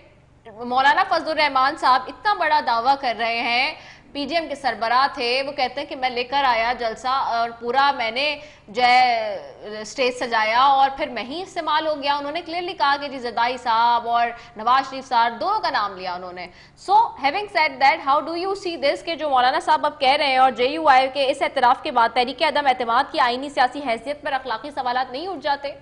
مولانا فضل الرحمان صاحب اتنا بڑا دعویٰ کر رہے ہیں, پی ڈی ایم کے سربراہ تھے, وہ کہتے ہیں کہ میں لے کر آیا جلسہ اور پورا میں نے جو ہے اسٹیج سجایا اور پھر میں ہی استعمال ہو گیا. انہوں نے کلیئرلی کہا کہ جی زرداری صاحب اور نواز شریف صاحب دونوں کا نام لیا انہوں نے. So having said that, how do you see this کہ جو مولانا صاحب اب کہہ رہے ہیں اور جے یو آئی کے اس اعتراف کے بعد تحریک عدم اعتماد کی آئینی سیاسی حیثیت پر اخلاقی سوالات نہیں اٹھ جاتے؟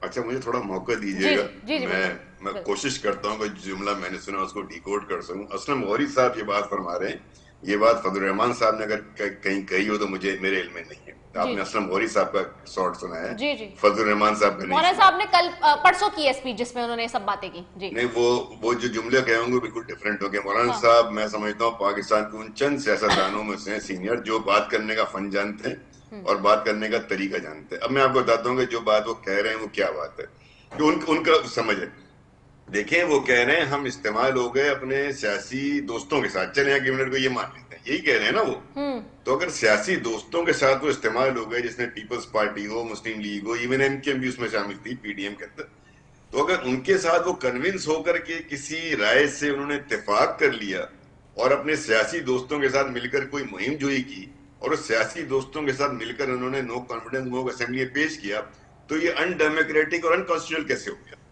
اچھا مجھے تھوڑا موقع دیجیے گا, میں کوشش کرتا ہوں کہ جملہ میں نے سنا اس کو ڈیکوڈ کر سکوں. اسلم غوری صاحب یہ بات فرما رہے ہیں, یہ بات فضل الرحمان صاحب نے اگر کہیں کہی ہو تو میرے علم میں نہیں ہے. آپ نے اسلم غوری صاحب کا شارٹ سنا ہے, فضل الرحمان صاحب کا نہیں. مولانا صاحب نے کل پرسوں کی اسپیچ جس میں انہوں نے سب باتیں کی. نہیں وہ جو جملے کہے ہوں گے بالکل ڈفرینٹ ہو گئے. مولانا صاحب میں سمجھتا ہوں پاکستان کے ان چند سیاستدانوں میں سے سینئر جو بات کرنے کا فن جانتے ہیں اور بات کرنے کا طریقہ جانتے ہیں. اب میں آپ کو بتاتا ہوں کہ جو بات وہ کہہ رہے ہیں وہ کیا بات ہے, جو ان کا سمجھ ہے. دیکھیں وہ کہہ رہے ہیں ہم استعمال ہو گئے اپنے سیاسی دوستوں کے ساتھ. چلیں ایک منٹ کو یہ مان لیتے ہیں, یہی کہہ رہے ہیں نا وہ. تو اگر سیاسی دوستوں کے ساتھ وہ استعمال ہو گئے, جس میں پیپلز پارٹی ہو, مسلم لیگ ہو, ایون ایم کے بھی اس میں شامل تھی پی ڈی ایم کے اندر, تو اگر ان کے ساتھ وہ کنونس ہو کر کے کسی رائے سے انہوں نے اتفاق کر لیا اور اپنے سیاسی دوستوں کے ساتھ مل کر کوئی مہم جوئی کی اور اس سیاسی دوستوں کے ساتھ مل کر انہوں نے نو کانفیڈنس موو اسمبلی میں پیش کیا, تو یہ ان ڈیموکریٹک اور ان کانسٹیٹیوشنل کیسے ہو گیا؟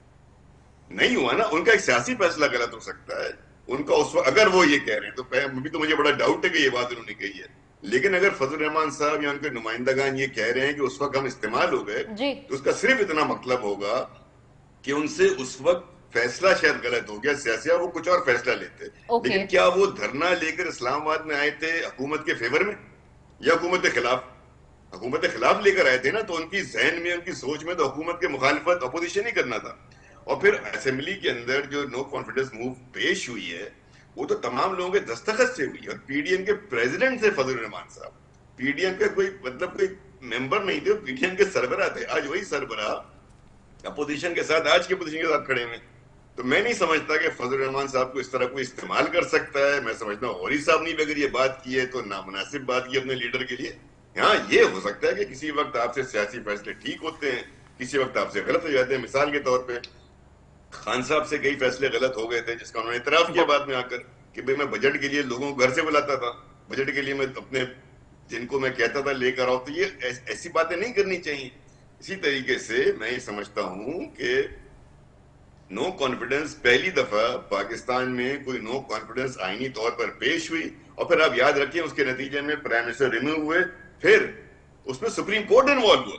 نہیں ہوا نا. ان کا ایک سیاسی فیصلہ غلط ہو سکتا ہے ان کا اس وقت, اگر وہ یہ کہہ رہے ہیں تو ابھی تو مجھے بڑا ڈاؤٹ ہے کہ یہ بات انہوں نے کہی ہے. لیکن اگر فضل الرحمان صاحب یا ان کے نمائندگان یہ کہہ رہے ہیں کہ اس وقت ہم استعمال ہو گئے, تو اس کا صرف اتنا مطلب ہوگا کہ ان سے اس وقت فیصلہ شاید غلط ہو گیا سیاسی, وہ کچھ اور فیصلہ لیتے. لیکن کیا وہ دھرنا لے کر اسلام آباد میں آئے تھے حکومت کے فیور میں یا حکومت کے خلاف؟ حکومت کے خلاف لے کر آئے تھے نا, تو ان کی ذہن میں, ان کی سوچ میں تو حکومت کے مخالفت, اپوزیشن ہی کرنا تھا. اور پھر اسمبلی کے اندر جو نو کانفیڈنس موو پیش ہوئی ہے وہ تو تمام لوگوں کے دستخط سے ہوئی ہے, اور پی ڈی ایم کے پریزیڈنٹ تھے فضل الرحمان صاحب. پی ڈی ایم کا کوئی ممبر نہیں تھے, پی ڈی ایم کے سربراہ تھے. آج وہی سربراہ اپوزیشن کے ساتھ, آج کی اپوزیشن کے ساتھ کھڑے ہوئے. تو میں نہیں سمجھتا کہ فضل الرحمان صاحب کو اس طرح کوئی استعمال کر سکتا ہے. میں سمجھتا ہوں غوری صاحب نے بھی اگر یہ بات کی ہے تو نامناسب بات کی اپنے لیڈر کے لیے. ہاں یہ ہو سکتا ہے کہ کسی وقت آپ سے سیاسی فیصلے ٹھیک ہوتے ہیں, کسی وقت آپ سے غلط ہو جاتے ہیں. مثال کے طور پہ خان صاحب سے کئی فیصلے غلط ہو گئے تھے جس کا انہوں نے اعتراف کیا بعد میں آ کر کہ بھئی میں بجٹ کے لیے لوگوں کو گھر سے بلاتا تھا, بجٹ کے لیے میں اپنے جن کو میں کہتا تھا لے کر آؤ. تو یہ ایسی باتیں نہیں کرنی چاہیے. اسی طریقے سے میں یہ سمجھتا ہوں کہ نو کانفیڈنس پہلی دفعہ پاکستان میں کوئی نو کانفیڈنس آئینی طور پر پیش ہوئی, اور پھر آپ یاد رکھیں اس کے نتیجے میں پرائم منسٹر ریموو ہوئے, پھر اس میں سپریم کورٹ انوالو ہوا,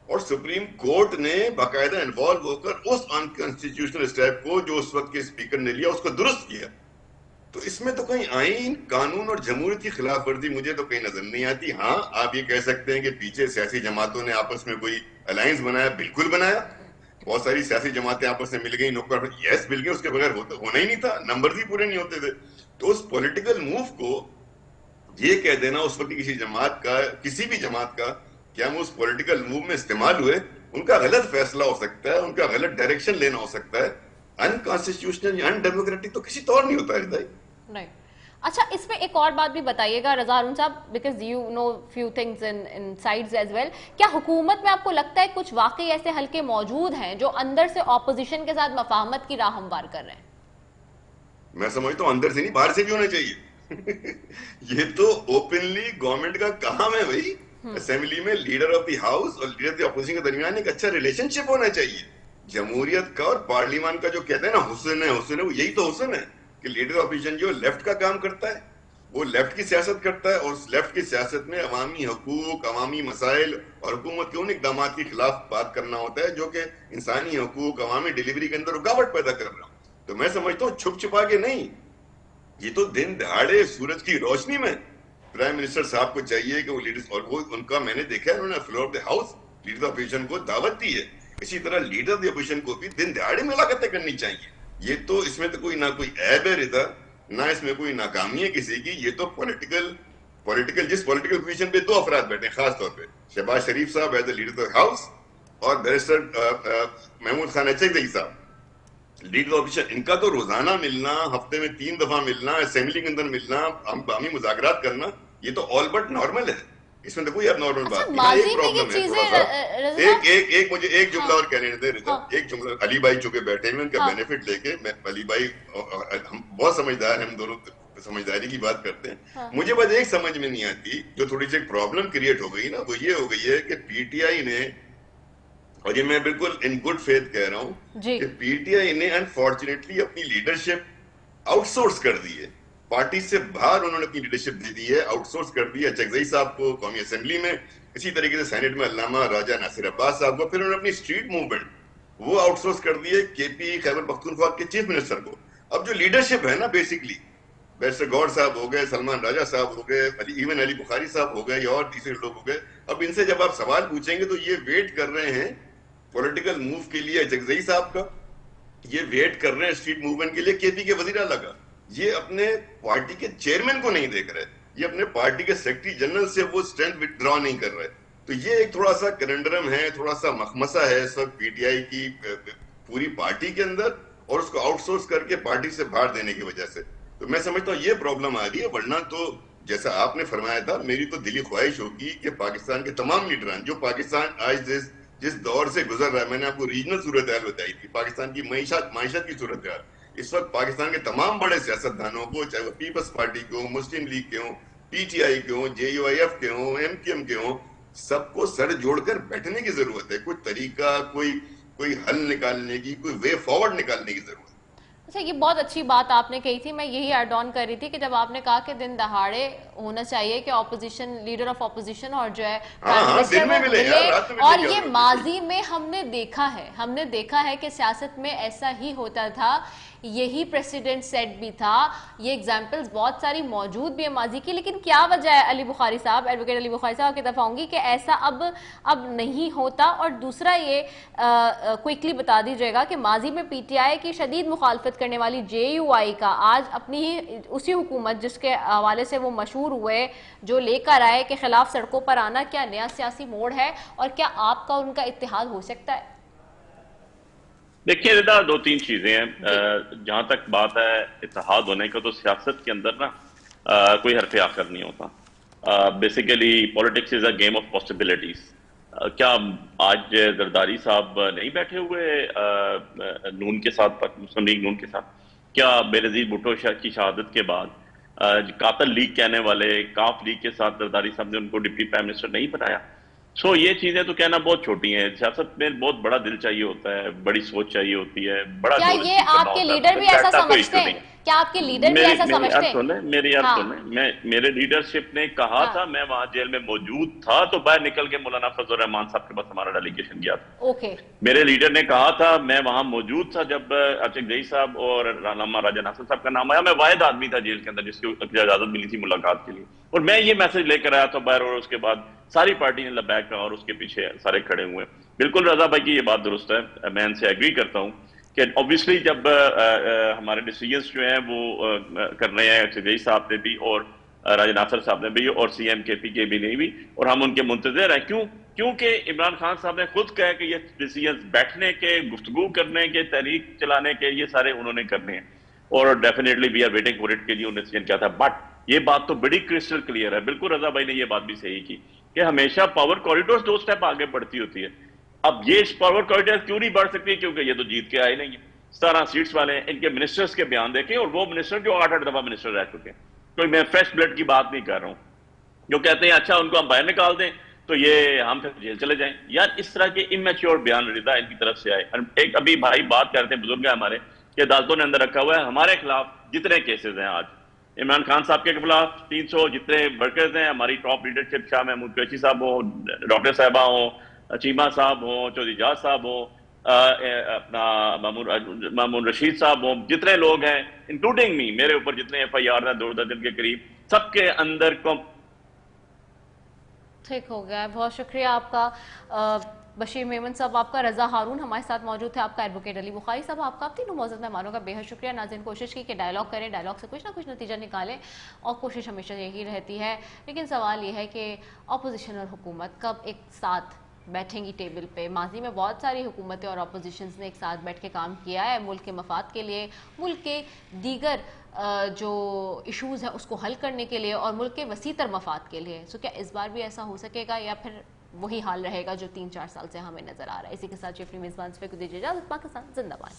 اور سپریم کورٹ نے باقاعدہ انوالو ہو کر اس انکانسٹیٹیوشنل اسٹیپ کو جو اس وقت کے اسپیکر نے لیا اس کو درست کیا. تو اس میں تو کہیں آئین, قانون اور جمہوریت کی خلاف ورزی مجھے تو کہیں نظر نہیں آتی. ہاں آپ یہ کہہ سکتے ہیں کہ پیچھے سیاسی جماعتوں نے آپس میں کوئی الائنس بنایا, بالکل بنایا, بہت ساری سیاسی جماعتیں آپس میں مل گئی, نوکر یس مل گئی, اس کے بغیر ہونا ہی نہیں تھا, نمبر ہی پورے نہیں ہوتے تھے. تو اس پولیٹیکل موو کو یہ کہہ دینا اس وقت کسی جماعت کا, کسی بھی جماعت کا, کہ ہم اس پولیٹیکل موو میں استعمال ہوئے, ان کا غلط فیصلہ ہو سکتا ہے, ان کا غلط ڈائریکشن لینا ہو سکتا ہے. انکانسٹیٹیوشنل یا ان ڈیموکریٹک تو کسی طور نہیں ہوتا ہے. نہیں. اچھا, اس میں ایک اور بات بھی بتائیے گا رضا ہارون صاحب, because you know few things in sides as well. کیا حکومت میں آپ کو لگتا ہے کچھ واقعی ایسے حلقے موجود ہیں جو اندر سے اپوزیشن کے ساتھ مفاہمت کی راہ ہموار کر رہے ہیں؟ میں سمجھتا ہوں اندر سے نہیں, باہر سے بھی ہونا چاہیے. یہ تو اوپنلی گورنمنٹ کا کام ہے بھائی. اسمبلی میں لیڈر آف دی ہاؤس اور لیڈر آف دی اپوزیشن کے درمیان ایک اچھا ریلیشن شپ ہونا چاہیے. جمہوریت کا اور پارلیمان کا جو کہتے ہیں نا حسن ہے, وہ یہی تو حسن ہے کہ لیڈر آف اپوزیشن جو لیفٹ کا کام کرتا ہے, وہ لیفٹ کی سیاست کرتا ہے, اور اس لیفٹ کی سیاست میں عوامی حقوق, عوامی مسائل اور حکومت کے ان اقدامات کے خلاف بات کرنا ہوتا ہے جو کہ انسانی حقوق, عوامی ڈیلیوری کے اندر رکاوٹ پیدا کر رہا ہوں. تو میں سمجھتا ہوں چھپ چھپا کے نہیں, یہ تو دن دہاڑے سورج کی روشنی میں پرائم منسٹر صاحب کو چاہیے کہ وہ لیڈرز, اور وہ ان کا میں نے دیکھا ہے, انہوں نے floor of the house leader of opposition کو دعوت دی ہے. اسی طرح لیڈر آف دی اپوزیشن کو بھی دن دہاڑے ملاقاتیں کرنی چاہیے. یہ تو اس میں تو کوئی نہ کوئی عیب ہے رضا, نہ اس میں کوئی ناکامی ہے کسی کی. یہ تو پولیٹیکل جس پولیٹیکل پوزیشن پہ دو افراد بیٹھے ہیں خاص طور پہ, شہباز شریف صاحب as a leader of house اور بیرسٹر محمود خان اچکزئی صاحب لیڈر آف اپوزیشن. ان کا تو روزانہ ملنا, ہفتے میں 3 دفعہ ملنا, اسمبلی کے اندر ملنا, باہمی مذاکرات کرنا, یہ تو آل بٹ نارمل ہے. اس میں تو کوئی اب نارمل بات نہیں. ایک پرابلم ہے تھوڑا سا, مجھے ایک جملہ اور کہنے دے رضا, ایک جملہ. علی بھائی چونکہ بیٹھے ہوئے, ان کا بینیفٹ لے کے, میں علی بھائی ہم بہت سمجھدار ہیں, ہم دونوں سمجھداری کی بات کرتے ہیں. مجھے بس ایک سمجھ میں نہیں آتی, جو تھوڑی سی ایک پرابلم کریٹ ہو گئی نا, وہ یہ ہو گئی ہے کہ پی ٹی آئی نے, اور یہ میں بالکل ان گڈ فیتھ کہہ رہا ہوں, کہ پی ٹی آئی نے انفارچونیٹلی اپنی لیڈرشپ آؤٹ سورس کر دی ہے. پارٹی سے باہر انہوں نے اپنی لیڈرشپ دے دی ہے, آؤٹ سورس کر دی ہے اچکزئی صاحب کو قومی اسمبلی میں, اسی طریقے سے سینٹ میں علامہ راجہ ناصر عباس صاحب کو, پھر انہوں نے اپنی اسٹریٹ موومنٹ وہ آؤٹ سورس کر دی ہے کے پی خیبر پختونخوا کے چیف منسٹر کو. اب جو لیڈرشپ ہے نا بیسکلی, بیرسٹر گور صاحب ہو گئے, سلمان راجہ صاحب ہو گئے, ایون علی بخاری صاحب ہو گئے, یا اور تیسرے لوگ ہو گئے, اب ان سے جب آپ سوال پوچھیں گے تو یہ ویٹ کر رہے ہیں پولیٹیکل موو کے لیے اچکزئی صاحب کا, یہ ویٹ کر رہے ہیں اسٹریٹ موومنٹ کے لیے کے پی کے وزیر اعلیٰ کا. یہ اپنے پارٹی کے چیئرمین کو نہیں دیکھ رہے, یہ اپنے پارٹی کے سیکرٹری جنرل سے وہ اسٹرینتھ وتھڈرا نہیں کر رہے. تو یہ ایک تھوڑا سا کنڈرم ہے, تھوڑا سا مخمسہ ہے اس وقت پی ٹی آئی کی پوری پارٹی کے اندر, اور اس کو آؤٹ سورس کر کے پارٹی سے باہر دینے کی وجہ سے. تو میں سمجھتا ہوں یہ پرابلم آ رہی ہے. ورنہ تو جیسا آپ نے فرمایا تھا, میری تو دلی خواہش ہوگی کہ پاکستان کے تمام لیڈران, جو پاکستان آج جس دور سے گزر رہا ہے, میں نے آپ کو ریجنل صورتحال بتائی تھی, پاکستان کی معیشت کی صورتحال, اس وقت پاکستان کے تمام بڑے سیاستدانوں کو, چاہے وہ پیپلز پارٹی کے ہوں, مسلم لیگ کے ہوں, پی ٹی آئی کے ہوں, جے یو آئی ایف کے ہوں, ایم کیو ایم کے ہوں, سب کو سر جوڑ کر بیٹھنے کی ضرورت ہے. کوئی طریقہ, کوئی حل نکالنے کی, کوئی وے فارورڈ نکالنے کی ضرورت ہے. اچھا, یہ بہت اچھی بات آپ نے کہی تھی, میں یہی ایڈ آن کر رہی تھی کہ جب آپ نے کہا کہ دن دہاڑے ہونا چاہیے کہ اپوزیشن, لیڈر آف اپوزیشن اور جو ہے ملے, اور یہ ماضی میں ہم نے دیکھا ہے کہ سیاست میں ایسا ہی ہوتا تھا, یہی پریسیڈنٹ سیٹ بھی تھا, یہ ایگزامپلز بہت ساری موجود بھی ہیں ماضی کی. لیکن کیا وجہ ہے علی بخاری صاحب, ایڈوکیٹ علی بخاری صاحب کی طرف آؤں گی, کہ ایسا اب نہیں ہوتا؟ اور دوسرا یہ کوئکلی بتا دیجیے گا کہ ماضی میں پی ٹی آئی کی شدید مخالفت کرنے والی جے یو آئی کا آج اپنی ہی اسی حکومت جس کے حوالے سے وہ مشہور ہوئے, جو لے کر آئے کے خلاف سڑکوں پر آنا, کیا نیا سیاسی موڑ ہے, اور کیا آپ کا ان کا اتحاد ہو سکتا ہے؟ دیکھیے رضا، دو تین چیزیں ہیں. جہاں تک بات ہے اتحاد ہونے کا، تو سیاست کے اندر نا کوئی حرف آخر نہیں ہوتا. Basically politics is a game of possibilities. کیا آج زرداری صاحب نہیں بیٹھے ہوئے نون کے ساتھ، مسلم لیگ نون کے ساتھ؟ کیا بے نظیر بھٹو کی شہادت کے بعد قاتل لیگ کہنے والے کاف لیگ کے ساتھ زرداری صاحب نے ان کو ڈپٹی پرائم منسٹر نہیں بنایا؟ سو یہ چیزیں تو کہنا بہت چھوٹی ہیں. سیاست میں بہت بڑا دل چاہیے ہوتا ہے، بڑی سوچ چاہیے ہوتی ہے، بڑا کیا یہ آپ کے لیڈر بھی ایسا سمجھتے ہیں؟ کیا آپ کے لیڈر بھی ایسا سمجھتے ہیں؟ میری یاد سنیں، میرے لیڈرشپ نے کہا تھا، میں وہاں جیل میں موجود تھا تو باہر نکل کے مولانا فضل الرحمان صاحب کے پاس ہمارا ڈیلیگیشن گیا تھا. اوکے. میرے لیڈر نے کہا تھا، میں وہاں موجود تھا جب ارشد جئی صاحب اور علامہ راجہ ناصر صاحب کا نام آیا. میں واحد آدمی تھا جیل کے اندر جس کو اجازت ملی تھی ملاقات کے لیے، اور میں یہ میسج لے کر آیا تھا باہر، اور اس کے بعد ساری پارٹی نے لبیک کہا اور اس کے پیچھے سارے کھڑے ہوئے. بالکل رضا بھائی کی یہ بات درست ہے، میں ان سے ایگری کرتا ہوں کہ اوبیسلی جب ہمارے ڈیسیجنز جو ہیں وہ کر رہے ہیں ارشد جئی صاحب نے بھی اور راجہ ناصر صاحب نے بھی اور سی ایم کے پی کے بھی نہیں بھی، اور ہم ان کے منتظر ہیں. کیونکہ عمران خان صاحب نے خود کہا کہ یہ ڈیسیجنز بیٹھنے کے، گفتگو کرنے کے، تحریک چلانے کے، یہ سارے انہوں نے کرنے ہیں، اور definitely we are waiting for it کے لیے انہوں نے ڈیسیجن کیا تھا. بٹ یہ بات تو بڑی کرسٹل کلیئر ہے. بالکل رضا بھائی نے یہ بات بھی صحیح کی کہ ہمیشہ پاور کوریڈورز 2 سٹیپ آگے بڑھتی ہوتی ہے. اب یہ پاور کوریڈور کیوں نہیں بڑھ سکتی؟ کیونکہ یہ تو جیت کے آئے نہیں ہیں. 17 سیٹس والے ہیں. ان کے منسٹرز کے بیان دیکھیں، اور وہ منسٹر جو 8 دفعہ منسٹر رہ چکے ہیں. کوئی میں فریش بلڈ کی بات نہیں کر رہا ہوں جو کہتے ہیں اچھا ان کو ہم باہر نکال دیں تو یہ ہم پھر جیل چلے جائیں. یار اس طرح کے امیچور بیان رضا ان کی طرف سے آئے. ایک ابھی بھائی بات کرتے ہیں، بزرگ ہیں ہمارے، کہ عدالتوں نے اندر رکھا ہوا ہے ہمارے خلاف جتنے کیسز ہیں آج، عمران خان صاحب کے خلاف 300 جتنے ورکرز ہیں، ہماری ٹاپ لیڈرشپ، شاہ محمود قریشی صاحب ہوں، ڈاکٹر صاحبہ ہوں، چیمہ صاحب ہوں، چودھری جاز صاحب ہوں، اپنا مامون رشید صاحب ہوں، جتنے لوگ ہیں انکلوڈنگ می، میرے اوپر جتنے ایف آئی آر ہیں 2 درجن کے قریب، سب کے اندر ٹھیک ہو گیا ہے. بہت شکریہ آپ کا بشیر میمن صاحب، آپ کا. رضا ہارون ہمارے ساتھ موجود تھے، آپ کا ایڈوکیٹ علی بخاری صاحب، آپ کا. آپ تینوں معزز مہمانوں کا بے حد شکریہ. ناظرین کوشش کی کہ ڈائلاگ کریں، ڈائلاگ سے کچھ نہ کچھ نتیجہ نکالیں، اور کوشش ہمیشہ یہی رہتی ہے. لیکن سوال یہ ہے کہ اپوزیشن اور حکومت کب ایک ساتھ بیٹھیں گی ٹیبل پہ؟ ماضی میں بہت ساری حکومتیں اور اپوزیشنز نے ایک ساتھ بیٹھ کے کام کیا ہے ملک کے مفاد کے لیے، ملک کے دیگر جو ایشوز ہیں اس کو حل کرنے کے لیے، اور ملک کے وسیع تر مفاد کے لیے. سو کیا اس بار بھی ایسا ہو سکے گا، یا پھر وہی حال رہے گا جو 3-4 سال سے ہمیں نظر آ رہا ہے؟ اسی کے ساتھ شیفری میزبان سے کو دیجیے اجازت. پاکستان زندہ باد.